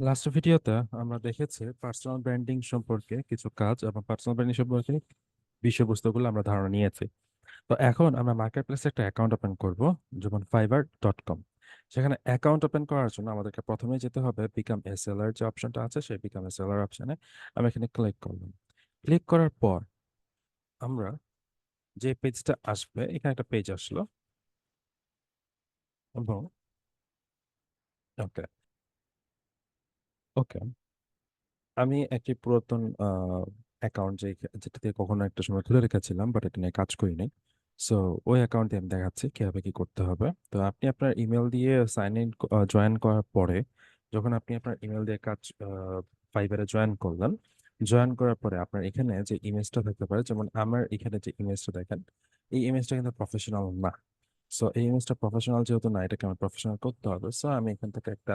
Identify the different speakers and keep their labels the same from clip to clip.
Speaker 1: Last ভিডিওতে আমরা দেখেছি পার্সোনাল ব্র্যান্ডিং সম্পর্কে কিছু কাজ এবং পার্সোনাল ব্র্যান্ডিং সম্পর্কে বিষয়বস্তুগুলো আমরা ধারণা নিয়েছি। তো এখন আমরা মার্কেট প্লেসে একটা অ্যাকাউন্ট ওপেন করব, যেমন fiverr.com। সেখানে অ্যাকাউন্ট ওপেন করার জন্য আমাদেরকে প্রথমে যেতে হবে বিকাম এ সেলার, যে অপশনটা আছে সেই বিকাম এ সেলার অপশনে আমি এখানে ক্লিক করলাম। ক্লিক করার পর আমরা যে পেজটা আসবে, এখানে একটা পেজ আসলো এবং ওকে ওকে আমি একটি পুরাতন অ্যাকাউন্ট যেটা দিয়ে কখনো একটা সময় খুলে রেখেছিলাম, বাট এটা নিয়ে কাজ করিনি। সো ওই অ্যাকাউন্টে আমি দেখাচ্ছি কিভাবে কি করতে হবে। তো আপনি আপনার ইমেল দিয়ে সাইন ইন জয়েন করার পরে, যখন আপনি আপনার ইমেল দিয়ে কাজ ফাইবারে জয়েন করলেন, জয়েন করার পরে আপনার এখানে যে ইমেজটা থাকতে পারে, যেমন আমার এখানে যে ইমেজটা দেখেন, এই ইমেজটা কিন্তু প্রফেশনাল না। সো এই ইমেজটা প্রফেশনাল যেহেতু না, এটাকে আমার প্রফেশনাল করতে হবে। সো আমি এখান থেকে একটা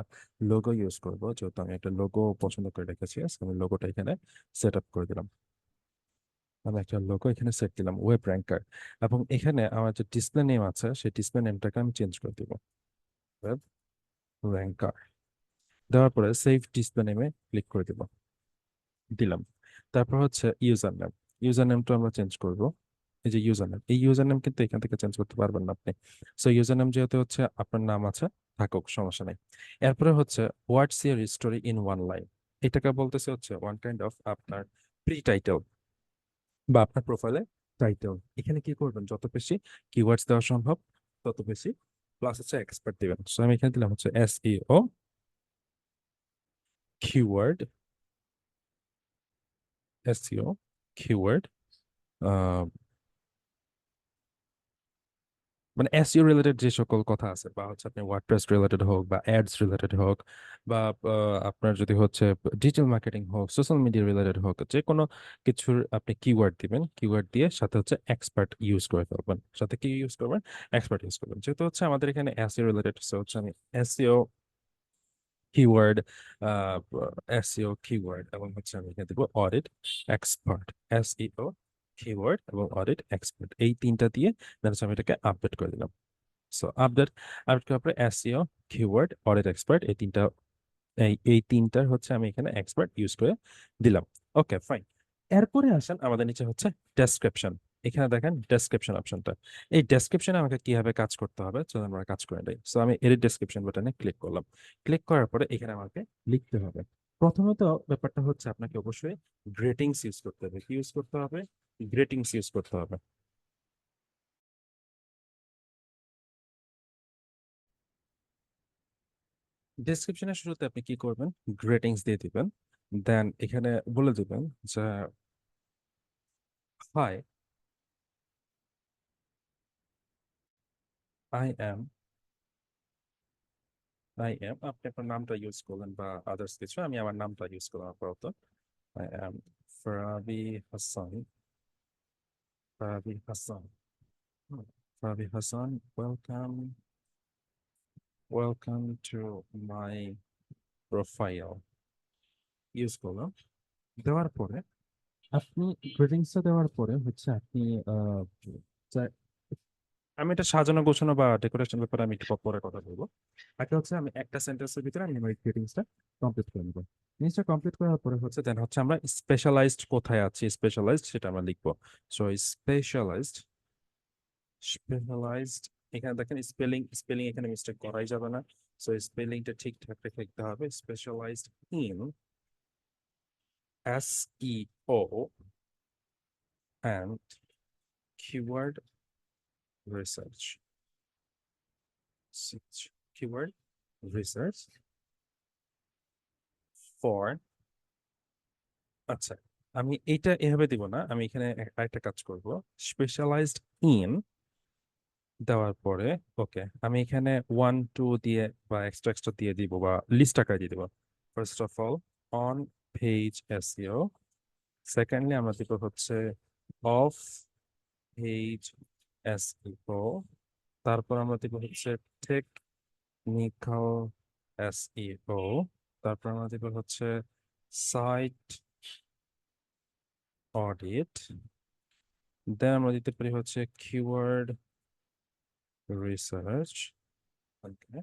Speaker 1: লোগো ইউজ করব, যেহেতু আমি একটা লোগো পছন্দ করে রেখেছি। So আমি লোগোটা এখানে সেট আপ করে দিলাম। আমি একটা লোগো এখানে সেট দিলাম, ওয়েব র্যাঙ্কার। এবং এখানে আমার যে ডিসপ্লে নেম আছে, সেই ডিসপ্লে নেমটাকে আমি চেঞ্জ করে দিব, ওয়েব র্যাঙ্কার। দেওয়ার পরে সেভ ডিসপ্লে নেমে ক্লিক করে দিব, দিলাম। তারপর হচ্ছে ইউজার নেম। ইউজার নেমটা আমরা চেঞ্জ করব। এই যে ইউজার নেম, এই ইউজার নেম কিন্তু এখান থেকে চেঞ্জ করতে পারবেন না আপনি। সো ইউজার নেম যেহেতু হচ্ছে আপনার নাম আছে, থাকুক, সমস্যা নেই। এরপরে হচ্ছে হোয়াটস ইয়ার স্টোরি ইন ওয়ান লাইন। এটাকে বলতেছে হচ্ছে ওয়ান কাইন্ড অফ আপনার প্রি টাইটেল বা আপনার প্রোফাইলে টাইটেল। এখানে কি করবেন, যত বেশি কিওয়ার্ডস দেওয়া সম্ভব তত বেশি, প্লাস হচ্ছে এক্সপার্ট দিবেন। সো আমি এখানে দিলাম হচ্ছে এসইও কিওয়ার্ড, এসইও কিওয়ার্ড, মানে এসইও রিলেটেড যে সকল কথা আছে, বা হচ্ছে আপনি ওয়ার্ডপ্রেস রিলেটেড হোক বা অ্যাডস রিলেটেড হোক, বা আপনার যদি হচ্ছে ডিজিটাল মার্কেটিং হোক, সোশ্যাল মিডিয়া রিলেটেড হোক, যে কোনো কিছুর আপনি কিওয়ার্ড দিবেন। কিওয়ার্ড দিয়ে সাথে হচ্ছে এক্সপার্ট ইউজ করে ফেলবেন। সাথে কি ইউজ করবেন? এক্সপার্ট ইউজ করবেন। যেহেতু হচ্ছে আমাদের এখানে এসইও রিলেটেড, হচ্ছে আমি এসইও কিওয়ার্ড, এসইও কিওয়ার্ড এবং হচ্ছে আমি এখানে দেবো অডিট এক্সপার্ট। এসইও কিওয়ার্ড এবং অডিট এক্সপার্ট, এই তিনটা দিয়ে দেন হচ্ছে আমি এটাকে আপডেট করে দিলাম। সো আপডেট করার পরে এসইও কিওয়ার্ড অডিট এক্সপার্ট, এই তিনটার হচ্ছে আমি এখানে এক্সপার্ট ইউজ করে দিলাম। ওকে, ফাইন। এরপরে আসেন আমাদের নিচে হচ্ছে ডেসক্রিপশন। এখানে দেখেন ডেসক্রিপশন অপশনটা। এই ডেসক্রিপশনে আমাকে কিভাবে কাজ করতে হবে, চলো আমরা কাজ করে নেই। সো আমি এডিট ডেসক্রিপশন বাটনে ক্লিক করলাম। ক্লিক করার পরে এখানে আমাকে লিখতে হবে। প্রথমত ব্যাপারটা হচ্ছে আপনাকে অবশ্যই গ্রেটিংস ইউজ করতে হবে। কি ইউজ করতে হবে? গ্রেটিংস ইউজ করতে হবে। ডেসক্রিপশনের শুরুতে আপনি কি করবেন? গ্রেটিংস দিয়ে দিবেন। দেন এখানে বলে দিবেন যে হাই, আই এম আপনি আপনার নামটা ইউজ করলেন বা আদার্স কিছু, আমি আমার নামটা ইউজ করলাম আপাতত। I am Farabi Hasan. Farabi Hasan. Farabi Hasan, welcome, welcome to my profile. Use করলাম। দেওয়ার পরে আপনি গ্রেটিংসটা দেওয়ার পরে হচ্ছে আপনি আহ, আমি এটা সাজানো গোছানো বা ডেকোরেশন ব্যাপারে আমি একটু পরে কথা বলবো। আগে হচ্ছে আমি একটা সেন্টেন্সের ভিতরে আমি আমার গ্রিটিংসটা কমপ্লিট করে নেবো। জিনিসটা কমপ্লিট করার পরে হচ্ছে দেন হচ্ছে আমরা স্পেশালাইজড কোথায় আছি, স্পেশালাইজড সেটা আমরা লিখবো। সো স্পেশালাইজড, স্পেশালাইজড, এখানে দেখেন স্পেলিং, এখানে মিস্টেক করাই যাবে না। সো স্পেলিংটা ঠিকঠাক রেখে লিখতে হবে। Specialised in SEO and keyword research, keyword research for, আচ্ছা, আমি এইটা এভাবে দিব না, আমি এখানে আরেকটা কাজ করব। স্পেশালাইজড ইন দেওয়ার পরে ওকে, আমি এখানে ওয়ান টু দিয়ে বা এক্সট্রা এক্সট্রা দিয়ে দিব বা লিস্ট আকারে দিয়ে দিব। First of all on page SEO. Secondly আমরা দিব হচ্ছে অফ পেজ এসইও। তারপর আমরা দিব হচ্ছে টেকনিক্যাল এসইও। তারপর আমরা দিব হচ্ছে সাইট অডিট। দেন আমরা দিতে পারি হচ্ছে কিওয়ার্ড রিসার্চ। ওকে,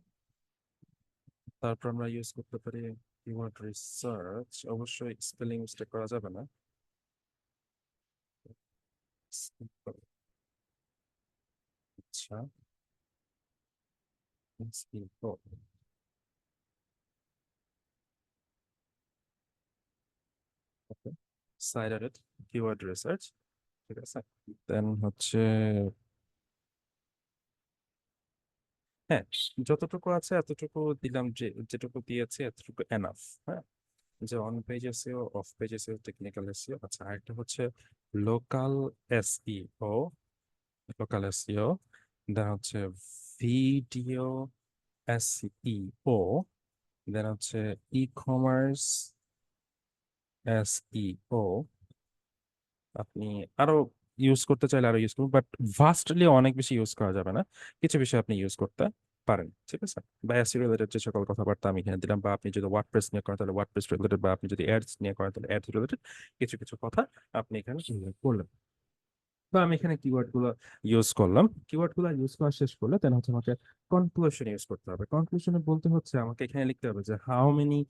Speaker 1: তারপর আমরা ইউজ করতে পারি কিওয়ার্ড রিসার্চ, অবশ্যই স্পেলিং মিস্টেক করা যাবে না। আচ্ছা, সাইডারেড কিওয়ার্ড রিসার্চ, ঠিক আছে। দেন হচ্ছে, হ্যাঁ, যতটুকু আছে এতটুকু দিলাম, যে যেটুকু দিয়েছে এতটুকু এনাফ। হ্যাঁ, যে on page SEO, of page SEO, technical SEO. আচ্ছা, আরেকটা হচ্ছে লোকাল এসইও, লোকাল এসইও। দেন হচ্ছে ভিডিও এসইও। দেন হচ্ছে ই কমার্স এসইও। আপনি আরো ইউজ করতে চাইলে আরো ইউজ করুন, বাট ভাস্টলি অনেক বেশি ইউজ করা যাবে না। কিছু বিষয় আপনি ইউজ করতে পারেন, ঠিক আছে। বা এসইও রিলেটেড যে সকল কথাবার্তা আমি এখানে দিলাম, বা আপনি যদি ওয়ার্ডপ্রেস নিয়ে করেন তাহলে ওয়ার্ডপ্রেস রিলেটেড, বা আপনি যদি অ্যাডস নিয়ে করেন তাহলে অ্যাডস রিলেটেড কিছু কিছু কথা আপনি এখানে উল্লেখ করলেন। তো আমি এখানে কিওয়ার্ড গুলো ইউজ করলাম। কিওয়ার্ড গুলো ইউজ করা শেষ করলে দেন হচ্ছে আমাকে কনক্লুশন ইউজ করতে হবে। কনক্লুশনে বলতে হচ্ছে আমাকে এখানে লিখতে হবে যে how many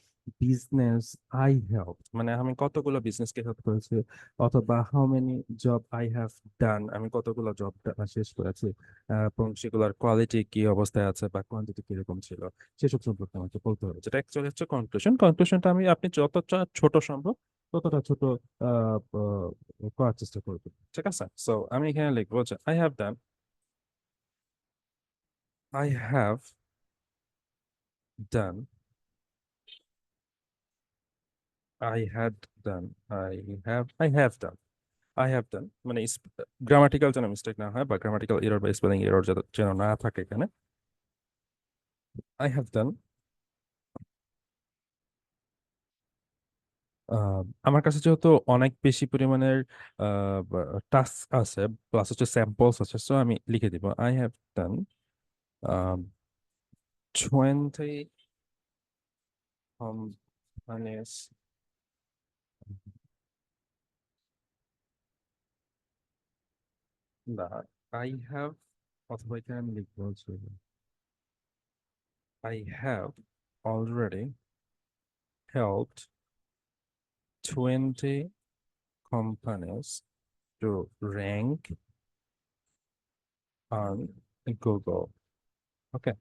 Speaker 1: business I help, মানে আমি কতগুলো বিজনেসকে হেল্প করেছি, অথবা how many job I have done, আমি কতগুলো জব শেষ করেছি, এবং সেগুলোর কোয়ালিটি কি অবস্থায় আছে বা কোয়ান্টিটি কিরকম ছিল, সেসব সম্পর্কে আমাকে বলতে হবে, যেটা অ্যাকচুয়ালি হচ্ছে কনক্লুশন। কনক্লুশনটা আপনি যতটা ছোট সম্ভব ততটা ছোট করার চেষ্টা করবেন, ঠিক আছে। সো আমি এখানে লিখবো যে I have done, I had done, I have done, I have done, মানে গ্রামাটিক্যাল যেন মিস্টেক না হয়, বা গ্রামাটিক্যাল এরর বা স্পেলিং এরর যেন না থাকে এখানে। আই হ্যাভ ডান, আমার কাছে যেহেতু অনেক বেশি পরিমাণের টাস্ক আছে, প্লাস হচ্ছে স্যাম্পলস আছে, সো আমি লিখে দিব আই হ্যাভ ডান 20 companies, না, আই হ্যাভ, অথবা এখানে আমি লিখবো হচ্ছে I have already helped 20 companies to rank on Google. Okay.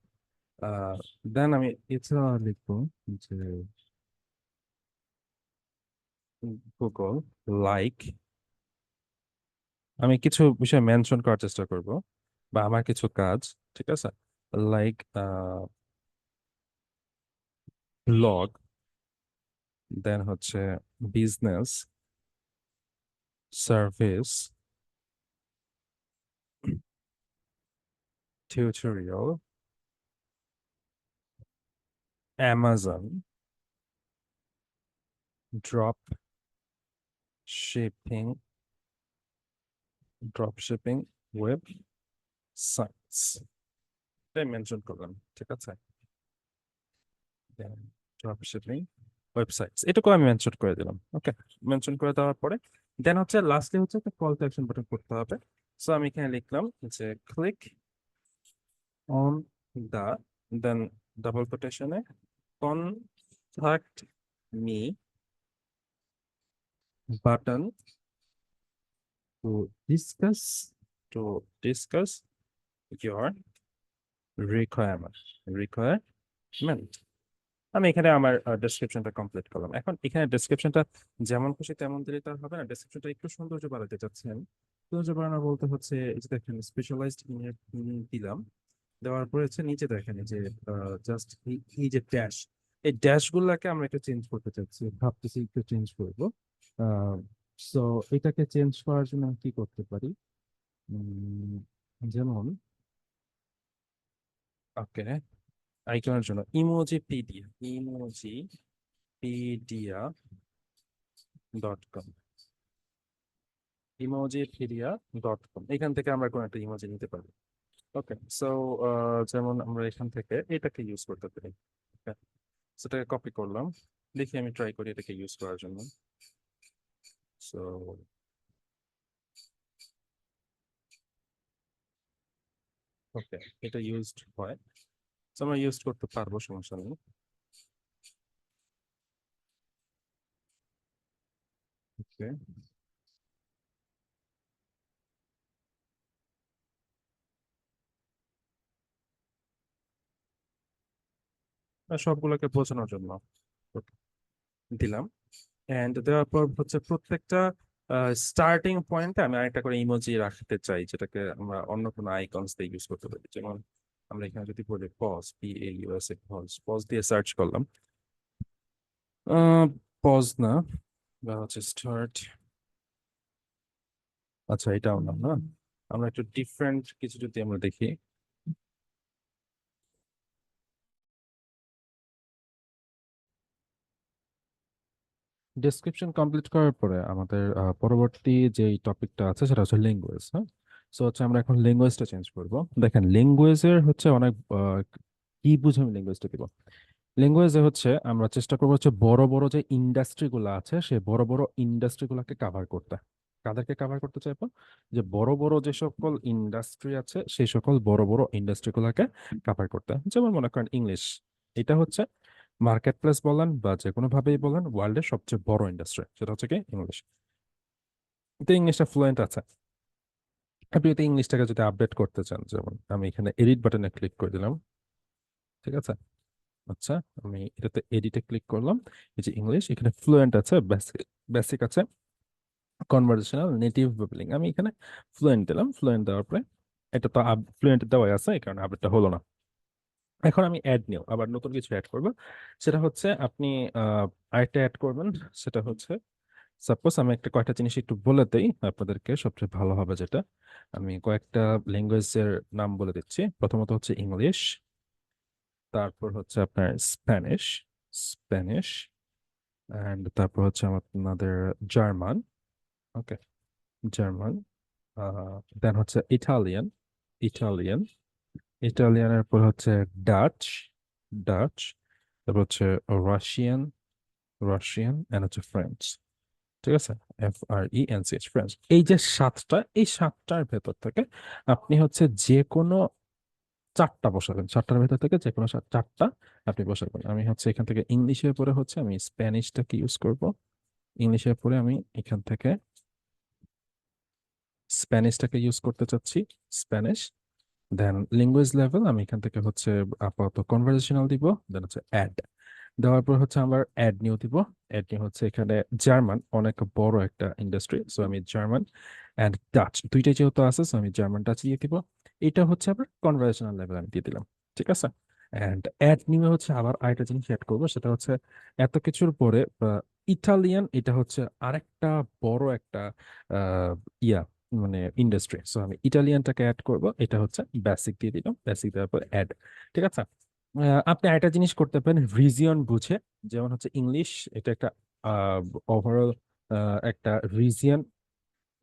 Speaker 1: Then আমি এছাড়া লিখবো যে Google লাইক, আমি কিছু বিষয় মেনশন করার চেষ্টা করব, বা আমার কিছু কাজ, ঠিক আছে, লাইক ব্লগ, দেন হচ্ছে business, service, tutorial, Amazon, drop shipping, web sites, এটাই মেনশন করলাম, ঠিক আছে। ড্রপ শিপিং ওয়েবসাইটস, এটুকু আমি মেনশন করে দিলাম। ওকে, মেনশন করে দেওয়ার পরে দেন হচ্ছে লাস্টে হচ্ছে একটা কল টু অ্যাকশন বাটন করতে হবে। সো আমি এখানে লিখলাম যে click on the, then double কোটেশনে contact me button to discuss to discuss your requirement requirement. আমি এখানে আমার ডেসক্রিপশনটা কমপ্লিট করলাম। এখন এখানে ডেসক্রিপশনটা যেমন খুশি তেমন দিলে তো আর হবে না, ডেসক্রিপশনটা একটু সৌন্দর্য বাড়াতে চাচ্ছি আমি। সৌন্দর্য বাড়ানো বলতে হচ্ছে এই যে দেখেন স্পেশালাইজড দিলাম, দেওয়ার পরে হচ্ছে নিচে দেখেন এই যে জাস্ট এই যে ড্যাশ, এই ড্যাশ গুলাকে আমরা একটু চেঞ্জ করতে চাচ্ছি, ভাবতেছি একটু চেঞ্জ করবো। সো এটাকে চেঞ্জ করার জন্য আমি কি করতে পারি, উম, যেমন ওকে, আইকনের জন্য ইমোজিপিডিয়া.com, ইমোজিপিডিয়া.com, এখান থেকে আমরা কোনো একটা ইমোজি নিতে পারি। ওকে, সো যেমন আমরা এখান থেকে এটাকে ইউজ করতে পারি। Okay, সেটাকে কপি করলাম, দেখি আমি ট্রাই করি এটাকে ইউজ করার জন্য। সো ওকে, এটা ইউজড হয়, তো আমরা ইউজ করতে পারবো, সমস্যা নেই। ওকে, সবগুলোকে বোঝানোর জন্য দিলাম। এন্ড দেওয়ার পর হচ্ছে প্রত্যেকটা স্টার্টিং পয়েন্টে আমি আরেকটা করে ইমোজি রাখতে চাই, যেটাকে আমরা অন্য কোনো আইকনস দিয়ে ইউজ করতে পারি। যেমন আমরা এখানে যদি বলি পজ, PAUS, পজ, পজ দিয়ে সার্চ করলাম, পজ না, বা হচ্ছে স্টার্ট, আচ্ছা এটাও না, না আমরা একটু ডিফারেন্ট কিছু যদি আমরা দেখি। ডেসক্রিপশন কমপ্লিট করার পরে আমাদের পরবর্তী যে টপিকটা আছে সেটা হচ্ছে ল্যাঙ্গুয়েজ। হ্যাঁ, সো হচ্ছে আমরা এখন ল্যাঙ্গুয়েজটা চেঞ্জ করব। দেখেন ল্যাঙ্গুয়েজের হচ্ছে অনেক কি বুঝে আমি ল্যাঙ্গুয়েজটা দিব। ল্যাঙ্গুয়েজে হচ্ছে আমরা চেষ্টা করবো হচ্ছে বড় বড় যে ইন্ডাস্ট্রি গুলো আছে সেই বড় বড় ইন্ডাস্ট্রি গুলাকে কাভার করতে। কাদেরকে কাভার করতে চাইবো? যে বড় বড় যে সকল ইন্ডাস্ট্রি আছে সেই সকল বড় বড় ইন্ডাস্ট্রি গুলাকে কাভার করতে। যেমন মনে করেন ইংলিশ, এটা হচ্ছে মার্কেট প্লেস বলেন বা যে কোনো ভাবেই বলেন, ওয়ার্ল্ডের সবচেয়ে বড় ইন্ডাস্ট্রি সেটা হচ্ছে কি ইংলিশ। তো ইংলিশটা ফ্লুয়েন্ট আছে। আপনি যদি ইংলিশটাকে যদি আপডেট করতে চান, যেমন আমি এখানে এডিট বাটনে ক্লিক করে দিলাম, ঠিক আছে? আচ্ছা, আমি এটাতে এডিটে ক্লিক করলাম। এই যে ইংলিশ, এখানে ফ্লুয়েন্ট আছে, বেসিক বেসিক আছে, কনভারসেশনাল, নেটিভ বাবলিং। আমি এখানে ফ্লুয়েন্ট দিলাম। ফ্লুয়েন্ট দেওয়ার পরে এটা তো ফ্লুয়েন্ট দেওয়া আছে, এই কারণে আপডেটটা হলো না। এখন আমি অ্যাড নিউ আবার নতুন কিছু অ্যাড করব। সেটা হচ্ছে আপনি আরেকটা অ্যাড করবেন। সেটা হচ্ছে সাপোজ আমি একটা কয়েকটা জিনিস একটু বলে দেই আপনাদেরকে, সবচেয়ে ভালো হবে যেটা। আমি কয়েকটা ল্যাঙ্গুয়েজের নাম বলে দিচ্ছি। প্রথমত হচ্ছে ইংলিশ, তারপর হচ্ছে আপনার স্প্যানিশ, স্প্যানিশ, অ্যান্ড তারপর হচ্ছে আপনাদের জার্মান, ওকে, জার্মান, দেন হচ্ছে ইটালিয়ান, ইটালিয়ান, ইটালিয়ানের পর হচ্ছে ডাচ, ডাচ, তারপর হচ্ছে রাশিয়ান, রাশিয়ান, এন্ড হচ্ছে ফ্রেঞ্চ। ঠিক আছে, FRENCH, ফ্রেঞ্চ। এই যে সাতটা, এই সাতটার ভেতর থেকে আপনি হচ্ছে যে কোনো চারটা বসাবেন। চারটার ভেতর থেকে যে কোনো চারটা আপনি বসাবেন। আমি হচ্ছে এখান থেকে ইংলিশের পরে হচ্ছে আমি স্প্যানিশটাকে ইউজ করব। ইংলিশের পরে আমি এখান থেকে স্প্যানিশটাকে ইউজ করতে চাচ্ছি, স্প্যানিশ। দেন ল্যাঙ্গুয়েজ লেভেল আমি এখান থেকে হচ্ছে আপাতত কনভারসেশনাল দিব। দেন হচ্ছে অ্যাড দেওয়ার পর হচ্ছে আমরা অ্যাড নিউ দিব। অ্যাড নিউ হচ্ছে এখানে জার্মান, অনেক বড় একটা ইন্ডাস্ট্রি, সো আমি জার্মান অ্যান্ড ডাচ দুইটাই যেহেতু আছে, সো আমি জার্মান ডাচ দিয়ে দিব। এটা হচ্ছে আবার কনভারসেশনাল লেভেল আমি দিয়ে দিলাম। ঠিক আছে, অ্যান্ড অ্যাড নিউ হচ্ছে আবার আরেকটা জিনিস অ্যাড করবো, সেটা হচ্ছে এত কিছুর পরে ইটালিয়ান, এটা হচ্ছে আরেকটা বড় একটা আহ, ইয়া মানে ইন্ডাস্ট্রি, সো আমি ইটালিয়ানটাকে অ্যাড করব। এটা হচ্ছে বেসিক দিয়ে দিলাম, বেসিক দেওয়ার পর অ্যাড। ঠিক আছে, আপনি একটা জিনিস করতে পারেন রিজিয়ন বুঝে। যেমন হচ্ছে ইংলিশ, এটা একটা ওভারঅল একটা রিজিয়ন।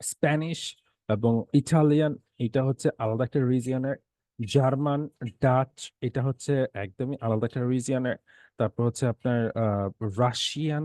Speaker 1: স্প্যানিশ এবং ইটালিয়ান, এটা হচ্ছে আলাদা একটা রিজিয়নের। জার্মান, ডাচ, এটা হচ্ছে একদমই আলাদা একটা রিজিয়নের। তারপর হচ্ছে আপনার রাশিয়ান,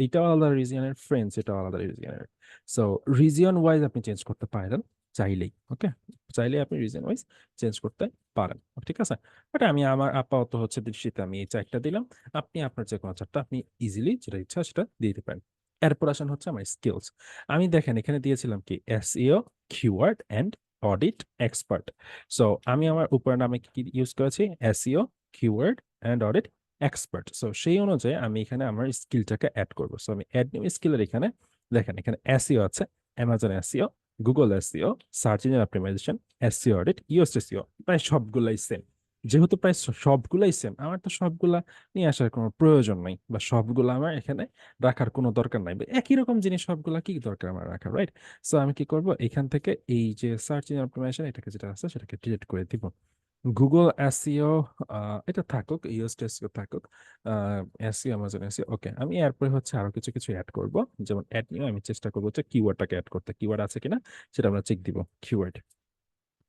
Speaker 1: এটাও আলাদা রিজিয়নের। ফ্রেঞ্চ, এটাও আলাদা রিজিয়নের। সো রিজিয়ন ওয়াইজ আপনি চেঞ্জ করতে পারেন চাইলেই। ওকে, চাইলেই আপনি রিজিয়ন ওয়াইজ চেঞ্জ করতে পারেন। ঠিক আছে, বাট আমি আমার আপাতত হচ্ছে দৃষ্টিতে আমি এই চারটা দিলাম। আপনি আপনার যে কোনো চারটা আপনি ইজিলি যেটা ইচ্ছা সেটা দিয়ে দিতে পারেন। এরপর আসেন হচ্ছে আমার স্কিলস। আমি দেখেন এখানে দিয়েছিলাম কি SEO, keyword and audit expert. So আমি আমার উপর নামে কি ইউজ করেছি? SEO, keyword and audit expert. So সেই অনুযায়ী আমি এখানে আমার স্কিলটাকে অ্যাড করবো। সো আমি অ্যাড নিউ স্কিলের এখানে দেখেন এখানে এসইও আছে, Amazon SEO, Google SEO, search engine optimisation, SEO audit, US SEO, প্রায় সবগুলাই সেম। যেহেতু প্রায় সবগুলাই সেম, আমার তো সবগুলা নিয়ে আসার কোনো প্রয়োজন নাই, বা সবগুলো আমার এখানে রাখার কোনো দরকার নাই, বা একই রকম জিনিস সবগুলা কি দরকার আমার রাখার, রাইট? সো আমি কি করব, এখান থেকে এই যে সার্চ ইঞ্জিন অপটিমাইজেশন এটাকে যেটা আছে সেটাকে ডিলিট করে দিব। গুগল এসইও এটা থাকুক, ইউএস এসইও থাকুক, এসইও, অ্যামাজন এসইও, ওকে। আমি এরপরে হচ্ছে আরো কিছু কিছু অ্যাড করব। যেমন অ্যাড নিয়ে আমি চেষ্টা করবো হচ্ছে কিওয়ার্ডটাকে অ্যাড করতে। কিওয়ার্ড আছে কিনা সেটা আমরা চেক দিব। কিওয়ার্ড,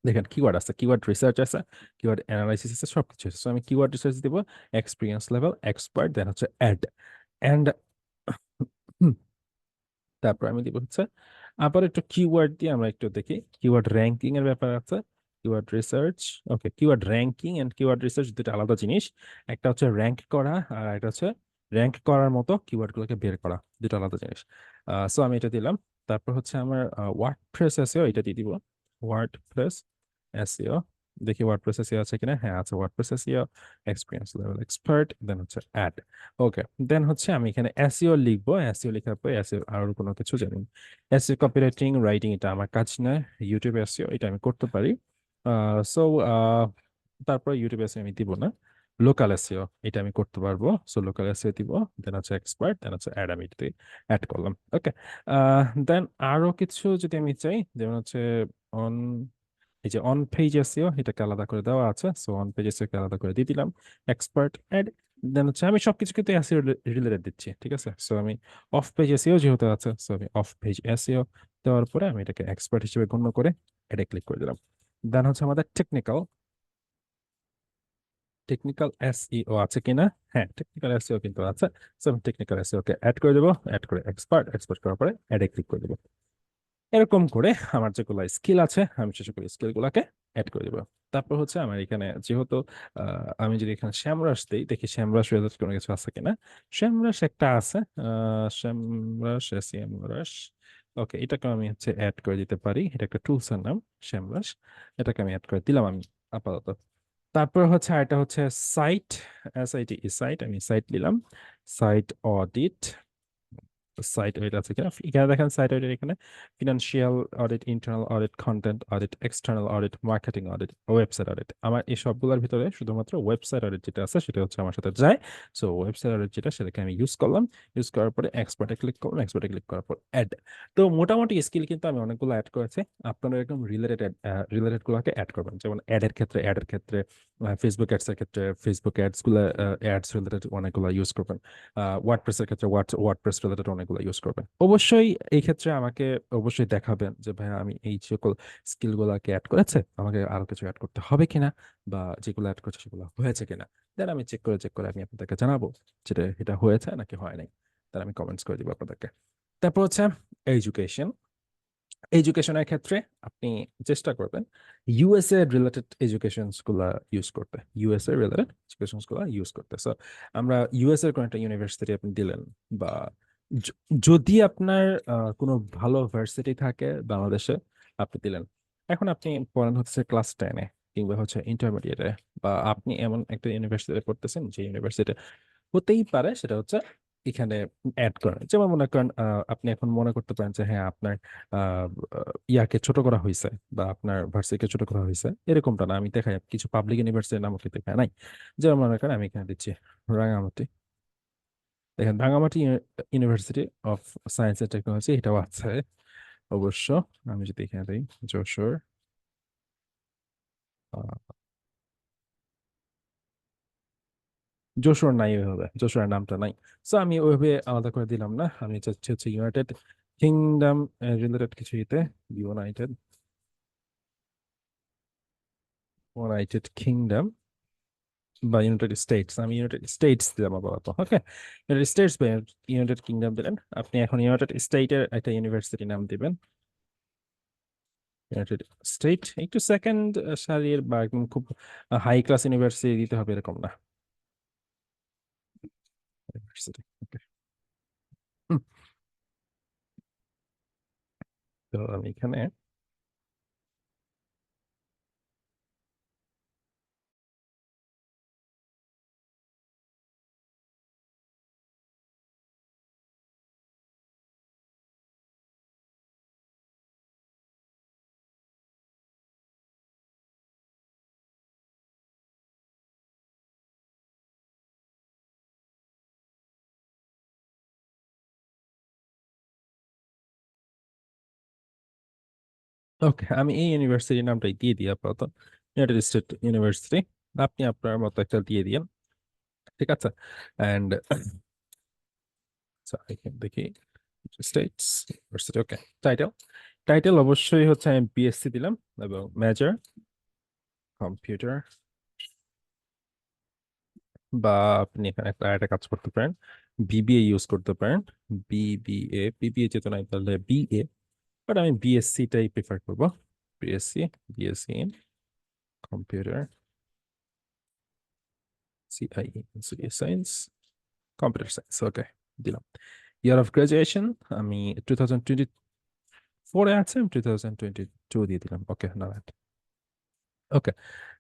Speaker 1: দেখেন কিওয়ার্ড আছে, কিওয়ার্ড রিসার্চ আছে, কিওয়ার্ড অ্যানালাইসিস আছে, সবকিছু আছে। So আমি কিওয়ার্ড রিসার্চ দিব, এক্সপিরিয়েন্স লেভেল, এক্সপার্ট, দেন হচ্ছে অ্যাড। এন্ড তারপর আমি দিব হচ্ছে আবার একটু কিওয়ার্ড দিয়ে আমরা একটু দেখি। কিওয়ার্ড র্যাঙ্কিং এর ব্যাপার আছে, keyword research, okay. Keyword ranking and keyword research দুটো আলাদা জিনিস। একটা হচ্ছে র্যাঙ্ক করা আর একটা হচ্ছে র্যাঙ্ক করার মতো কিওয়ার্ড গুলোকে বের করা, দুটো আলাদা জিনিস। সো আমি এটা দিলাম। তারপর হচ্ছে আমার ওয়ার্ডপ্রেস এসইও এটা দিয়ে দিব। ওয়ার্ডপ্রেস এসইও, দেখি ওয়ার্ডপ্রেস এসইও আছে কিনা। হ্যাঁ আছে, WordPress SEO experience level expert, then হচ্ছে অ্যাড। ওকে, দেন হচ্ছে আমি এখানে এসইও লিখবো। এসইও লেখার পর এসইও আর কোনো কিছু জানি না। এসইও কপিরাইটিং রাইটিং এটা আমার কাজ না। ইউটিউব এসইও এটা আমি করতে পারি। সো তারপর ইউটিউব এসইও আমি দিব না। লোকাল এসইও এটা আমি করতে পারবো, সো লোকাল এসইও দিব। দেন হচ্ছে এক্সপার্ট, দেন হচ্ছে অ্যাড, আমি এটাতে অ্যাড করলাম। ওকে, দেন আরো কিছু যদি আমি চাই, যেমন হচ্ছে অন, এই যে অন পেজ এসইও এটাকে আলাদা করে দেওয়া আছে, সো অন পেজ এসইও কে আলাদা করে দিয়ে দিলাম। এক্সপার্ট, অ্যাড, দেন হচ্ছে আমি সবকিছু কিন্তু এসইও রিলেটেড দিচ্ছি, ঠিক আছে। সো আমি অফ পেজ এসইও যেহেতু আছে, সো আমি অফ পেজ এসইও দেওয়ার পরে আমি এটাকে এক্সপার্ট হিসেবে গণ্য করে এডে ক্লিক করে দিলাম। দেন হচ্ছে আমাদের টেকনিক্যাল, টেকনিক্যাল এসইও আছে কিনা। হ্যাঁ, টেকনিক্যাল এসইও কিন্তু আছে। সো আমি টেকনিক্যাল এসইও কে অ্যাড করে দেবো, অ্যাড করে এক্সপার্ট, এক্সপার্ট করার পরে অ্যাডে ক্লিক করে দেবো। এরকম করে আমার যেগুলো স্কিল আছে আমি সে সকল স্কিল গুলাকে অ্যাড করে দেবো। তারপর হচ্ছে আমার এখানে যেহেতু আমি যদি এখানে শ্যামরাশ দিই, দেখি শ্যামরাশ রিলেটেড কোনো কিছু আছে কিনা। শ্যামরাশ একটা আছে, শ্যামরাশ শ্যামরাশ। ওকে, এটাকে আমি হচ্ছে অ্যাড করে দিতে পারি। এটা একটা টুলস এর নাম, শ্যামরাশ। এটাকে আমি অ্যাড করে দিলাম আমি আপাতত। তারপর হচ্ছে আরেকটা হচ্ছে সাইট, SIT সাইট, আমি সাইট নিলাম। সাইট অডিট, সাইট অডিট আছে কিনা। এখানে দেখেন সাইট অডিট, এখানে financial audit, internal audit, content audit, external audit, marketing audit, website audit. আমার এই সবগুলোর ভিতরে শুধুমাত্র ওয়েবসাইট অডিট যেটা আছে সেটা হচ্ছে আমার সাথে যায়। সো ওয়েবসাইট অডিট যেটা, সেটাকে আমি ইউজ করলাম। ইউজ করার পরে এক্সপার্টে ক্লিক করলাম, এক্সপার্টে ক্লিক করার পর অ্যাড। তো মোটামুটি স্কিল কিন্তু আমি অনেকগুলো অ্যাড করেছি। আপনারা একদম রিলেটেড গুলোকে অ্যাড করবেন। যেমন অ্যাডের ক্ষেত্রে ফেসবুক অ্যাডস এর ক্ষেত্রে ফেসবুক অ্যাডস গুলো, অ্যাডস রিলেটেড অনেকগুলো ইউজ করবেন। ওয়ার্ডপ্রেসের ক্ষেত্রে ওয়ার্ডপ্রেস রিলেটেড অনেকগুলো ইউজ করবেন। অবশ্যই এই ক্ষেত্রে আমাকে অবশ্যই দেখাবেন যে ভাই আমি এই সকল স্কিল গুলাকে অ্যাড করেছে, আমাকে আরো কিছু অ্যাড করতে হবে কিনা, বা যেগুলো অ্যাড করছে সেগুলো হয়েছে কিনা। দেন আমি চেক করে আমি আপনাদেরকে জানাবো যেটা এটা হয়েছে নাকি হয় নাই। তাহলে আমি কমেন্টস করে দিব আপনাদেরকে। তারপর হচ্ছে এডুকেশন। এডুকেশনের ক্ষেত্রে আপনি চেষ্টা করবেন ইউএসএ রিলেটেড এডুকেশন গুলা ইউজ করতে, ইউএসএ রিলেটেড এডুকেশন গুলা ইউজ করতে। সো আমরা ইউএস এর কোনো একটা ইউনিভার্সিটি আপনি দিলেন, বা য- যদি আপনার কোনো ভালো ভার্সিটি থাকে বাংলাদেশে আপনি দিলেন। এখন আপনি পড়ান হচ্ছে ক্লাস 10-এ কিংবা হচ্ছে ইন্টারমিডিয়েটে, বা আপনি এমন একটা ইউনিভার্সিটিতে পড়তেছেন যে ইউনিভার্সিটি হতেই পারে সেটা হচ্ছে এখানে অ্যাড করেন। যেমন মনে করেন আপনি এখন মনে করতে পারেন যে হ্যাঁ আপনার আহ, ইয়াকে ছোট করা হয়েছে, বা আপনার ভার্সিটিকে ছোট করা হয়েছে, এরকমটা না। আমি দেখাই কিছু পাবলিক ইউনিভার্সিটির নাম দেখায় নাই। যেমন মনে করেন আমি এখানে দিচ্ছি রাঙামাটি। দেখেন Rangamati university of science and technology এটাও আছে অবশ্য। আমি যদি এখানে দিই যশোর, যশোর নাই, ওইভাবে যশোরের নামটা নাই। সো আমি ওইভাবে আলাদা করে দিলাম না। আমি চাচ্ছি হচ্ছে ইউনাইটেড কিংডম রিলেটেড কিছু ইতে, ইউনাইটেড ইউনাইটেড কিংডম বা ইউনাইটেড স্টেটস। আমি ইউনাইটেড স্টেটস দিলাম আপাতত। ওকে, ইউনাইটেড স্টেটস বা ইউনাইটেড কিংডম দিলেন। আপনি এখন ইউনাইটেড স্টেটের একটা ইউনিভার্সিটি নাম দিবেন। ইউনাইটেড স্টেট, একটু সেকেন্ড সারির বা একদম খুব হাই ক্লাস ইউনিভার্সিটি দিতে হবে এরকম না। ইউনিভার্সিটি, ওকে। তো আমি এখানে ওকে, আমি এই ইউনিভার্সিটির নামটাই দিয়ে দিই আপাতত, ইউনাইটেড স্টেট ইউনিভার্সিটি। আপনি আপনার মতো একটা দিয়ে দিয়েন, ঠিক আছে। অ্যান্ড দেখি স্টেটস ইউনিভার্সিটি। ওকে, টাইটেল, টাইটেল অবশ্যই হচ্ছে আমি বিএসসি দিলাম, এবং মেজর কম্পিউটার। বা আপনি এখানে একটা কাজ করতে পারেন, বিবিএ ইউজ করতে পারেন। বিবিএ যেহেতু নাই তাহলে বিএ, বাট আমি বিএসসি টাই প্রিফার করবো। বিএসসি, বিএসসি ইন কম্পিউটার, সিআইই সায়েন্স, কম্পিউটার সায়েন্স, ওকে, দিলাম। ইয়ার অফ গ্রাজুয়েশন আমি 2024 আছে, 2022 দিয়ে দিলাম, ওকে না, ওকে।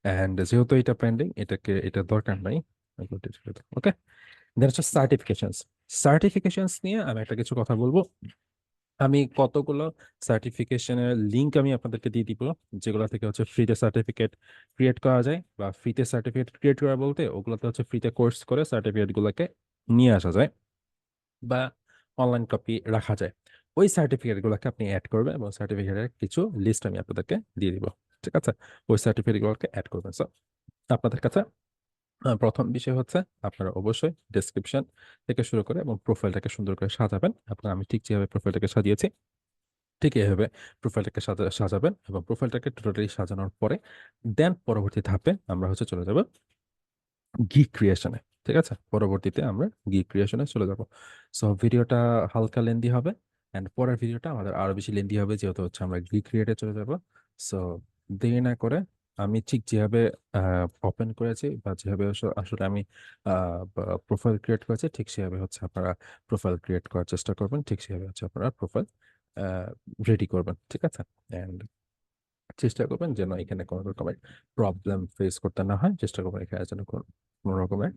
Speaker 1: অ্যান্ড যেহেতু এটা পেন্ডিং, এটা দরকার নাই, ওকে। দেন হচ্ছে সার্টিফিকেশনস। সার্টিফিকেশনস নিয়ে আমি একটা কিছু কথা বলবো। আমি কতগুলো সার্টিফিকেশনের লিংক আমি আপনাদেরকে দিয়ে দিব, যেগুলো থেকে হচ্ছে ফ্রিতে সার্টিফিকেট ক্রিয়েট করা যায়, বা ফ্রিতে সার্টিফিকেট ক্রিয়েট করা বলতে ওগুলোতে হচ্ছে ফ্রিতে কোর্স করে সার্টিফিকেটগুলোকে নিয়ে আসা যায়, বা অনলাইন কপি রাখা যায়। ওই সার্টিফিকেটগুলোকে আপনি অ্যাড করবেন, এবং সার্টিফিকেটের কিছু লিস্ট আমি আপনাদেরকে দিয়ে দিব, ঠিক আছে? ওই সার্টিফিকেটগুলোকে অ্যাড করবেন। সো আপনাদের কাছে প্রথম বিষয় হচ্ছে আপনারা অবশ্যই ডেসক্রিপশন থেকে শুরু করে এবং প্রোফাইলটাকে সুন্দর করে সাজাবেন। আমি ঠিক যেভাবে প্রোফাইলটাকে সাজিয়েছি ঠিক এভাবে প্রোফাইলটাকে সাজাবেন, এবং প্রোফাইলটাকে টোটালি সাজানোর পরে দেন পরবর্তী ধাপে আমরা হচ্ছে চলে যাব গিগ ক্রিয়েশনে। ঠিক আছে, পরবর্তীতে আমরা গিগ ক্রিয়েশনে চলে যাব। সো ভিডিওটা হালকা লেন্দি হবে, অ্যান্ড পরের ভিডিওটা আমাদের আরো বেশি লেন্দি হবে, যেহেতু হচ্ছে আমরা গিগ ক্রিয়েটে চলে যাব। সো দেরি না করে আমি ঠিক যেভাবে ওপেন করেছি, বা যেভাবে আসলে আমি প্রোফাইল ক্রিয়েট করেছি, ঠিক সেভাবে হচ্ছে আপনারা প্রোফাইল ক্রিয়েট করার চেষ্টা করবেন, ঠিক সেভাবে হচ্ছে আপনারা প্রোফাইল রেডি করবেন, ঠিক আছে? অ্যান্ড চেষ্টা করবেন যেন এখানে কোনো রকমের প্রবলেম ফেস করতে না হয়, চেষ্টা করবেন এখানে যেন কোনো রকমের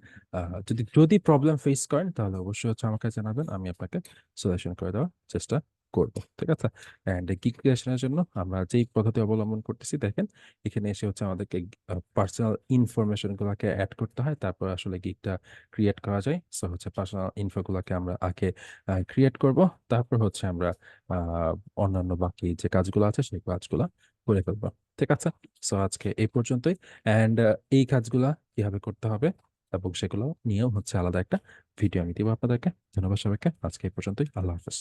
Speaker 1: যদি যদি প্রবলেম ফেস করেন, তাহলে অবশ্যই হচ্ছে আমাকে জানাবেন, আমি আপনাকে সলিউশন করে দেওয়ার চেষ্টা করব, ঠিক আছে? অ্যান্ড গিগ ক্রিয়েশনের জন্য আমরা যেই পদ্ধতি অবলম্বন করতেছি, দেখেন এখানে এসে হচ্ছে আমাদেরকে পার্সোনাল ইনফরমেশন গুলাকে অ্যাড করতে হয়, তারপর আসলে গিগটা ক্রিয়েট করা যায়। সো হচ্ছে পার্সোনাল ইনফো গুলাকে আমরা আগে ক্রিয়েট করব, তারপর হচ্ছে আমরা আহ অন্যান্য বাকি যে কাজগুলো আছে সেই কাজগুলো করে ফেলবো, ঠিক আছে? সো আজকে এই পর্যন্তই। অ্যান্ড এই কাজগুলা কিভাবে করতে হবে এবং সেগুলো নিয়েও হচ্ছে আলাদা একটা ভিডিও আমি দিব আপনাদেরকে। ধন্যবাদ সবাইকে, আজকে এই পর্যন্তই, আল্লাহ হাফেজ।